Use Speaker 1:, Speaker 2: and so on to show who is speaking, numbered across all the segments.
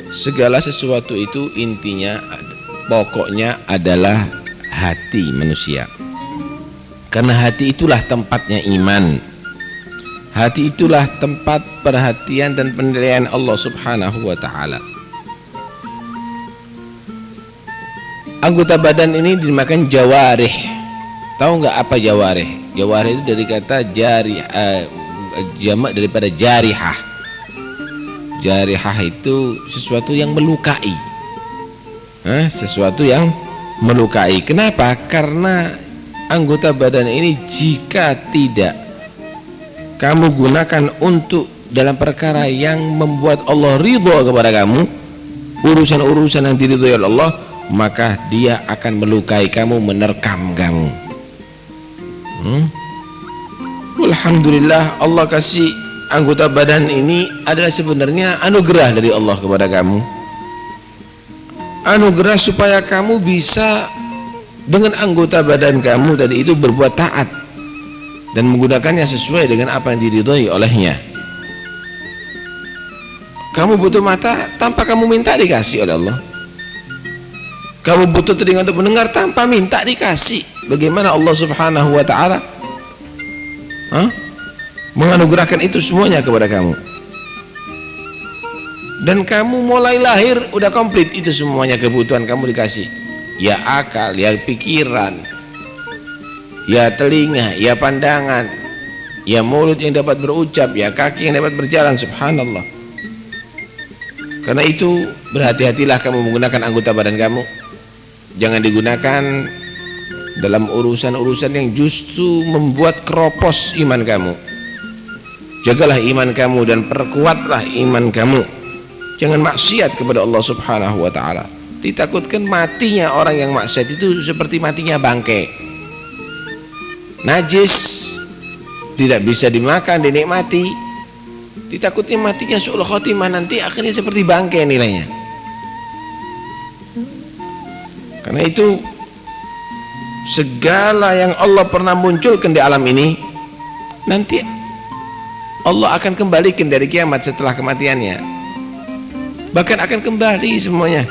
Speaker 1: Segala sesuatu itu intinya, pokoknya adalah hati manusia. Karena hati itulah tempatnya iman. Hati itulah tempat perhatian dan penilaian Allah Subhanahu wa ta'ala. Anggota badan ini dinamakan jawarih. Tahu nggak apa jawarih? Jawarih itu dari kata jamak daripada jarihah. Jarihah itu sesuatu yang melukai. Sesuatu yang melukai. Kenapa? Karena anggota badan ini jika tidak kamu gunakan untuk dalam perkara yang membuat Allah ridho kepada kamu, urusan-urusan yang diridhoi oleh Allah, maka dia akan melukai kamu, menerkam kamu. Alhamdulillah, Allah kasih anggota badan ini adalah sebenarnya anugerah dari Allah kepada kamu. Anugerah supaya kamu bisa dengan anggota badan kamu tadi itu berbuat taat dan menggunakannya sesuai dengan apa yang diridhoi olehnya. Kamu butuh mata, tanpa kamu minta dikasih oleh Allah. Kamu butuh telinga untuk mendengar, tanpa minta dikasih. Bagaimana Allah Subhanahu wa ta'ala menganugerahkan itu semuanya kepada kamu. Dan kamu mulai lahir udah komplit itu semuanya, kebutuhan kamu dikasih. Ya akal, ya pikiran, ya telinga, ya pandangan, ya mulut yang dapat berucap, ya kaki yang dapat berjalan. Subhanallah. Karena itu berhati-hatilah kamu menggunakan anggota badan kamu. Jangan digunakan dalam urusan-urusan yang justru membuat keropos iman kamu. Jagalah iman kamu dan perkuatlah iman kamu. Jangan maksiat kepada Allah Subhanahu wa ta'ala. Ditakutkan matinya orang yang maksiat itu seperti matinya bangkai, najis, tidak bisa dimakan, dinikmati. Ditakutnya matinya su'ul khotimah, nanti akhirnya seperti bangkai nilainya. Karena itu segala yang Allah pernah munculkan di alam ini, nanti Allah akan kembalikan dari kiamat setelah kematiannya. Bahkan akan kembali semuanya.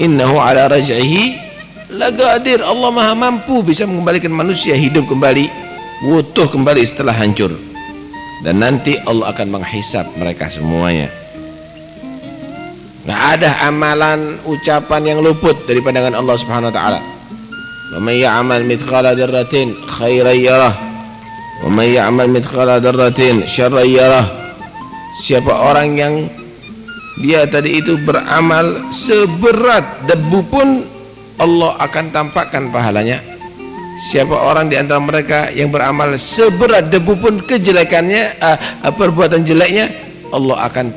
Speaker 1: Innahu ala raj'ihi laqadir. Allah maha mampu bisa mengembalikan manusia hidup kembali, utuh kembali setelah hancur. Dan nanti Allah akan menghisab mereka semuanya. Nggak ada amalan, ucapan yang luput dari pandangan Allah Subhanahu wa ta'ala. Wa may ya'mal mithqala dzarratin khairan yarah wa may ya'mal mithqala dzarratin syarran yarah. Siapa orang yang dia tadi itu beramal seberat debu pun, Allah akan tampakkan pahalanya. Siapa orang di antara mereka yang beramal seberat debu pun kejelekannya, perbuatan jeleknya, Allah akan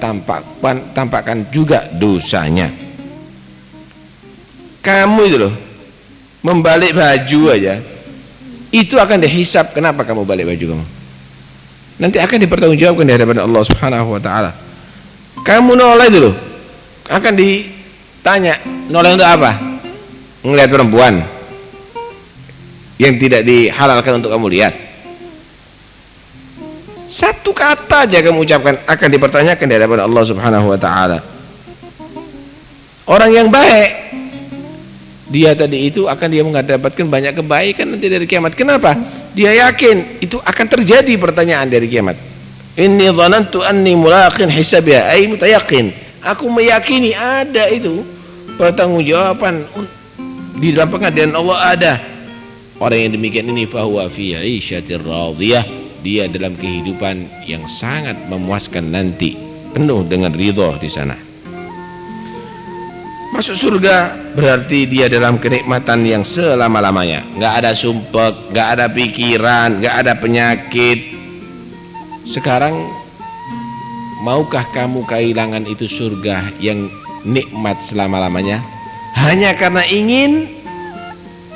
Speaker 1: tampakkan juga dosanya. Kamu itu loh, membalik baju aja itu akan dihisab. Kenapa kamu balik baju kamu? Nanti akan dipertanggungjawabkan di hadapan Allah Subhanahu wa ta'ala. Kamu noleh dulu, akan ditanya, noleh untuk apa? Ngelihat perempuan yang tidak dihalalkan untuk kamu lihat. Satu kata aja kamu ucapkan akan dipertanyakan di hadapan Allah Subhanahu wa ta'ala. Orang yang baik, dia tadi itu akan dia mendapatkan banyak kebaikan nanti dari kiamat. Kenapa? Dia yakin itu akan terjadi pertanyaan dari kiamat. Inni dhanantu anni mulaqin hisabiha, ay mutayakin. Aku meyakini ada itu pertanggungjawaban di dalam pengadilan Allah ada. Orang yang demikian ini fahuwa fi 'isyatir radiyah, dia dalam kehidupan yang sangat memuaskan nanti, penuh dengan ridha di sana. Masuk surga berarti dia dalam kenikmatan yang selama-lamanya. Enggak ada sumpek, enggak ada pikiran, enggak ada penyakit. Sekarang maukah kamu kehilangan itu surga yang nikmat selama-lamanya hanya karena ingin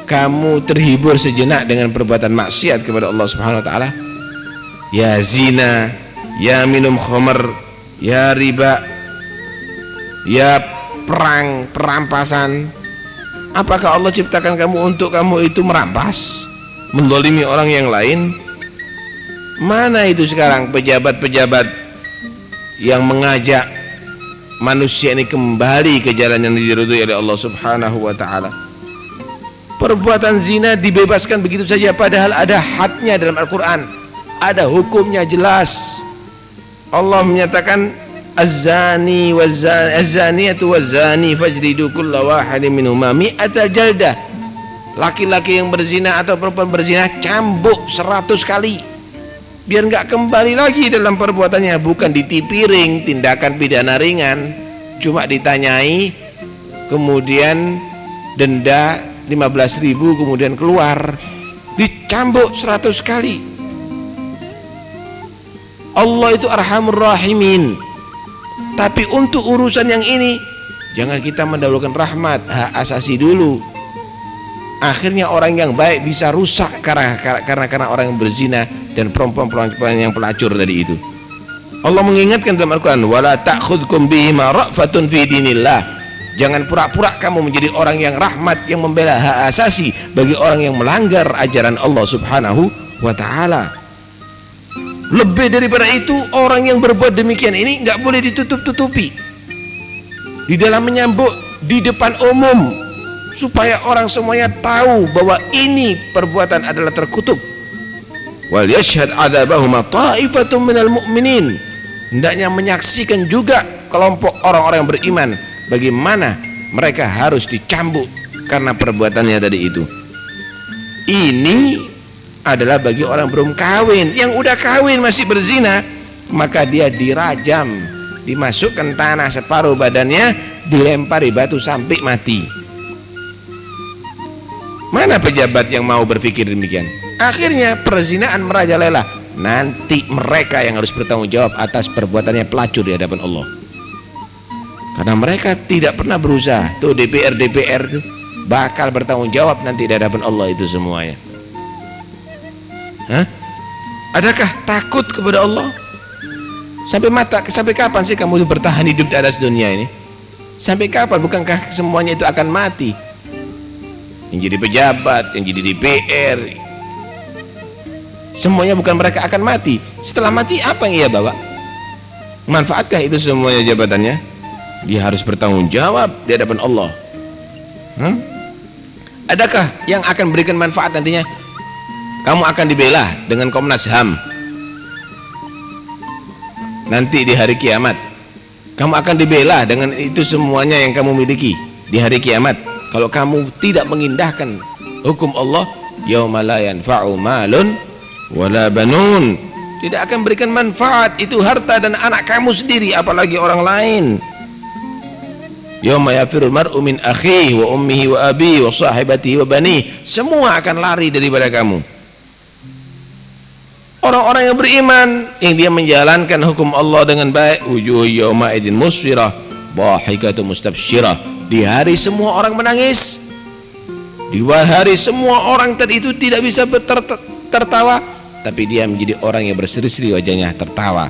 Speaker 1: kamu terhibur sejenak dengan perbuatan maksiat kepada Allah Subhanahu wa ta'ala? Ya zina, ya minum khamr, ya riba, ya perang, perampasan. Apakah Allah ciptakan kamu untuk kamu itu merampas, mendolimi orang yang lain? Mana itu sekarang pejabat-pejabat yang mengajak manusia ini kembali ke jalan yang diridhoi oleh Allah Subhanahu wa taala. Perbuatan zina dibebaskan begitu saja, padahal ada hadnya dalam Al-Quran, ada hukumnya jelas. Allah menyatakan az-zani waz-zaniyatu waz-zani fajlidu kulla wahidin minhuma mi'ata jaldah. Laki-laki yang berzina atau perempuan berzina cambuk 100 kali biar nggak kembali lagi dalam perbuatannya. Bukan ditipiring, tindakan pidana ringan, cuma ditanyai kemudian denda 15.000 kemudian keluar, dicambuk 100 kali. Allah itu Arhamur Rahimin. Tapi untuk urusan yang ini jangan kita mendahulukan rahmat, hak asasi dulu. Akhirnya orang yang baik bisa rusak karena orang yang berzina dan perempuan yang pelacur tadi itu. Allah mengingatkan dalam Al-Quran, wala ta'khudkum bihima ra'fatun fi dinillah. Jangan pura-pura kamu menjadi orang yang rahmat, yang membela hak asasi bagi orang yang melanggar ajaran Allah Subhanahu wa ta'ala. Lebih daripada itu, orang yang berbuat demikian ini nggak boleh ditutup-tutupi di dalam menyambut di depan umum, supaya orang semuanya tahu bahwa ini perbuatan adalah terkutuk. Wal yashhad 'adzabahuma ta'ifatun minal mu'minin. Hendaknya menyaksikan juga kelompok orang-orang yang beriman bagaimana mereka harus dicambuk karena perbuatannya tadi itu. Ini adalah bagi orang belum kawin. Yang udah kawin masih berzina, maka dia dirajam, dimasukkan tanah separuh badannya, dilempari batu sampai mati. Mana pejabat yang mau berpikir demikian? Akhirnya perzinaan merajalela. Nanti mereka yang harus bertanggung jawab atas perbuatannya pelacur di hadapan Allah, karena mereka tidak pernah berusaha. Tuh DPR tuh bakal bertanggung jawab nanti di hadapan Allah itu semuanya. Hah? Adakah takut kepada Allah? Sampai kapan sih kamu bertahan hidup di atas dunia ini? Sampai kapan? Bukankah semuanya itu akan mati? Yang jadi pejabat, yang jadi DPR, semuanya bukan mereka akan mati. Setelah mati apa yang ia bawa? Manfaatkah itu semuanya jabatannya? Dia harus bertanggung jawab di hadapan Allah. Adakah yang akan berikan manfaat nantinya? Kamu akan dibela dengan Komnas HAM nanti di hari kiamat. Kamu akan dibela dengan itu semuanya yang kamu miliki di hari kiamat. Kalau kamu tidak mengindahkan hukum Allah, yauma la yanfa'u malun wala banun, tidak akan berikan manfaat itu harta dan anak kamu sendiri, apalagi orang lain. Yauma yafirul mar'u min akhihi wa ummihi wa abihi wa sahibatihi wa banihi, semua akan lari daripada kamu. Orang-orang yang beriman yang dia menjalankan hukum Allah dengan baik, wujuh yauma idin musfirah dhahikatu mustabsyirah, di hari semua orang menangis, di hari semua orang tadi itu tidak bisa tertawa, tapi dia menjadi orang yang berseri-seri wajahnya tertawa.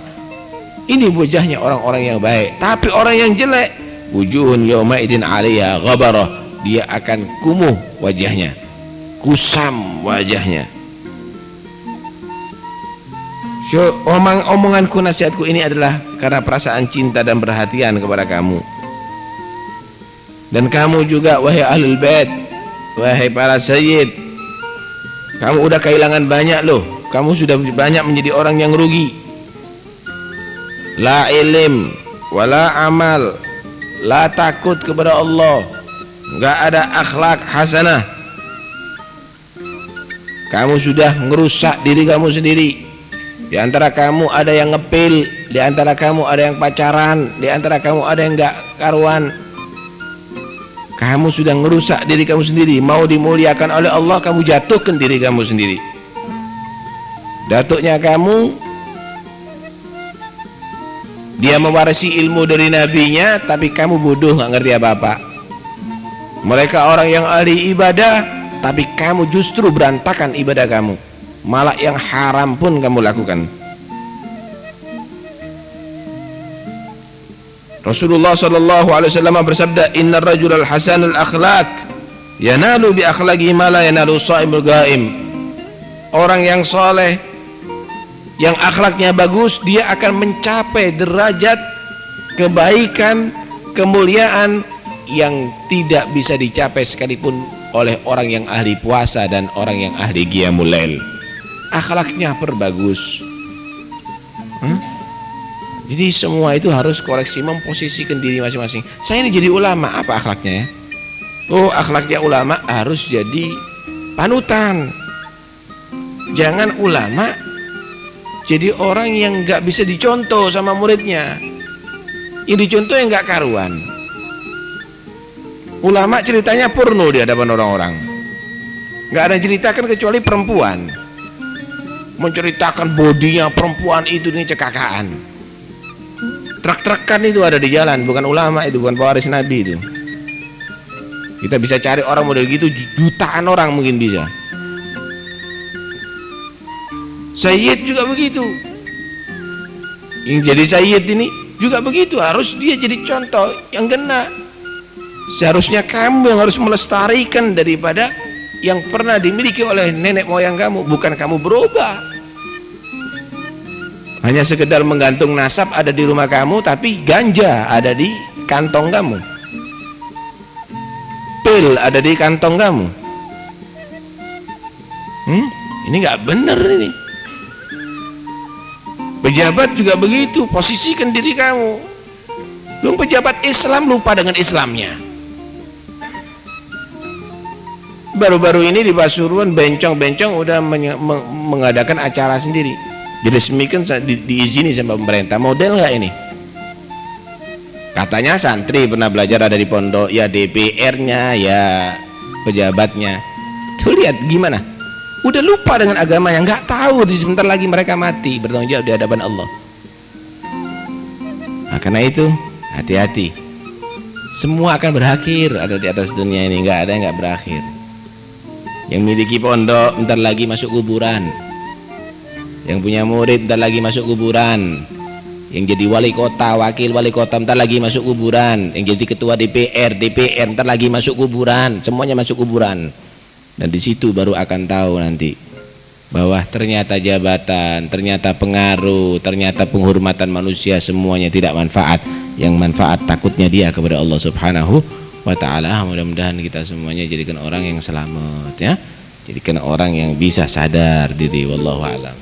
Speaker 1: Ini wajahnya orang-orang yang baik. Tapi orang yang jelek, wujuhun yauma idin 'alaiha ghabarah, dia akan kumuh wajahnya, kusam wajahnya. Omonganku, nasihatku ini adalah karena perasaan cinta dan perhatian kepada kamu. Dan kamu juga, wahai ahlul bait, wahai para sayyid, kamu udah kehilangan banyak loh. Kamu sudah banyak menjadi orang yang rugi. La ilim wala amal, la takut kepada Allah, nggak ada akhlak hasanah. Kamu sudah merusak diri kamu sendiri. Di antara kamu ada yang ngepil, di antara kamu ada yang pacaran, di antara kamu ada yang nggak karuan. Kamu sudah merusak diri kamu sendiri. Mau dimuliakan oleh Allah, kamu jatuhkan diri kamu sendiri. Datuknya kamu, dia mewarisi ilmu dari nabinya, tapi kamu bodoh, nggak ngerti apa-apa. Mereka orang yang ahli ibadah, tapi kamu justru berantakan ibadah kamu, malah yang haram pun kamu lakukan. Rasulullah sallallahu alaihi wasallam bersabda, innar rajulal hasanul akhlaq yanalu bi akhlaqihi ma la yanalu shaimul ghaim. Orang yang soleh, yang akhlaknya bagus, dia akan mencapai derajat kebaikan kemuliaan yang tidak bisa dicapai sekalipun oleh orang yang ahli puasa dan orang yang ahli qiyamul lail. Akhlaknya perbagus. Jadi semua itu harus koreksi, memposisikan diri masing-masing. Saya ini jadi ulama, apa akhlaknya ya? Oh, akhlaknya ulama harus jadi panutan. Jangan ulama jadi orang yang nggak bisa dicontoh sama muridnya. Yang dicontoh yang nggak karuan. Ulama ceritanya porno di hadapan orang-orang. Nggak ada ceritakan kecuali perempuan. Menceritakan bodinya perempuan itu ini cekakaan. Truk-trukan itu ada di jalan, bukan ulama itu, bukan pewaris Nabi itu. Kita bisa cari orang model gitu, jutaan orang mungkin bisa. Sayyid juga begitu. Yang jadi sayyid ini juga begitu, harus dia jadi contoh yang kena. Seharusnya kamu yang harus melestarikan daripada yang pernah dimiliki oleh nenek moyang kamu, bukan kamu berubah. Hanya sekedar menggantung nasab ada di rumah kamu, tapi ganja ada di kantong kamu, pil ada di kantong kamu. Ini nggak benar ini. Pejabat juga begitu, posisikan diri kamu. Lu pejabat Islam lupa dengan Islamnya. Baru-baru ini di Pasuruan bencong-bencong udah mengadakan acara sendiri. Diresmikan, diizini sama pemerintah. Model nggak ini? Katanya santri pernah belajar ada di pondok, ya DPR-nya, ya pejabatnya. Tuh lihat gimana? Udah lupa dengan agama, yang nggak tahu di sebentar lagi mereka mati bertanggung jawab di hadapan Allah. Nah, karena itu hati-hati. Semua akan berakhir ada di atas dunia ini, nggak ada yang nggak berakhir. Yang miliki pondok bentar lagi masuk kuburan. Yang punya murid bentar lagi masuk kuburan. Yang jadi wali kota, wakil wali kota bentar lagi masuk kuburan. Yang jadi ketua DPR bentar lagi masuk kuburan. Semuanya masuk kuburan. Dan di situ baru akan tahu nanti bahwa ternyata jabatan, ternyata pengaruh, ternyata penghormatan manusia semuanya tidak manfaat. Yang manfaat takutnya dia kepada Allah Subhanahu wa ta'ala. Mudah-mudahan kita semuanya jadikan orang yang selamat ya. Jadikan orang yang bisa sadar diri. Wallahu a'lam.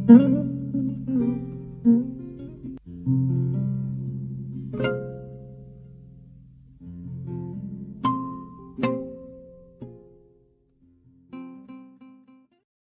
Speaker 2: Mm-hmm.